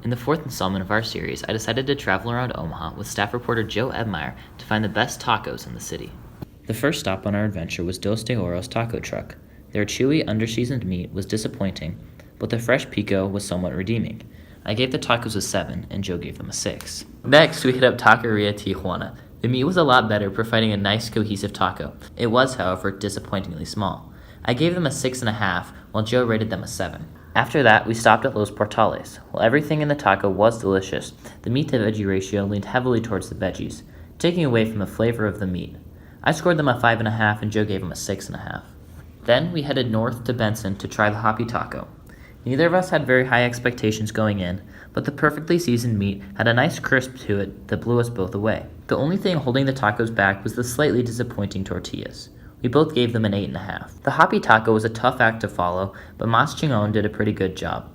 In the fourth installment of our series, I decided to travel around Omaha with staff reporter Joe Ebmeyer to find the best tacos in the city. The first stop on our adventure was Dos de Oro's taco truck. Their chewy, underseasoned meat was disappointing, but the fresh pico was somewhat redeeming. I gave the tacos a 7, and Joe gave them a 6. Next, we hit up Taqueria Tijuana. The meat was a lot better, providing a nice, cohesive taco. It was, however, disappointingly small. I gave them a 6.5, while Joe rated them a 7. After that, we stopped at Los Portales. While everything in the taco was delicious, the meat-to-veggie ratio leaned heavily towards the veggies, taking away from the flavor of the meat. I scored them a 5.5, and Joe gave them a 6.5. Then we headed north to Benson to try the Javi Taco. Neither of us had very high expectations going in, but the perfectly seasoned meat had a nice crisp to it that blew us both away. The only thing holding the tacos back was the slightly disappointing tortillas. We both gave them an 8.5. The Javi Taco was a tough act to follow, but Mas Chingon did a pretty good job.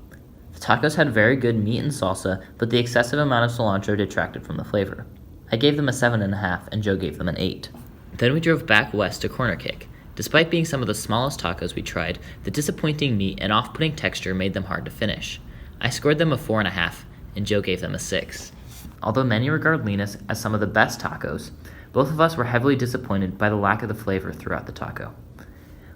The tacos had very good meat and salsa, but the excessive amount of cilantro detracted from the flavor. I gave them a 7.5, and Joe gave them an 8. Then we drove back west to Corner Cake. Despite being some of the smallest tacos we tried, the disappointing meat and off-putting texture made them hard to finish. I scored them a 4.5, and Joe gave them a 6. Although many regard Lenas as some of the best tacos, both of us were heavily disappointed by the lack of the flavor throughout the taco.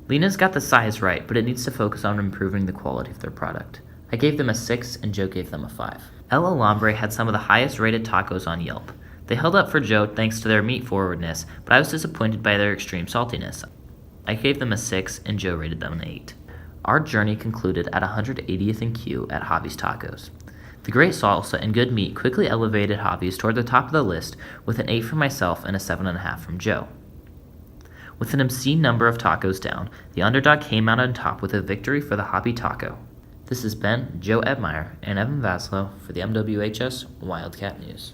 Lenas got the size right, but it needs to focus on improving the quality of their product. I gave them a 6, and Joe gave them a 5. Lambre had some of the highest rated tacos on Yelp. They held up for Joe thanks to their meat forwardness, but I was disappointed by their extreme saltiness. I gave them a 6, and Joe rated them an 8. Our journey concluded at 180th and Q at Javi's Tacos. The great salsa and good meat quickly elevated Javi's toward the top of the list with an 8 from myself and a 7.5 from Joe. With an obscene number of tacos down, the underdog came out on top with a victory for the Javi Taco. This has been Joe Ebmeyer and Evan Vaslow for the MWHS Wildcat News.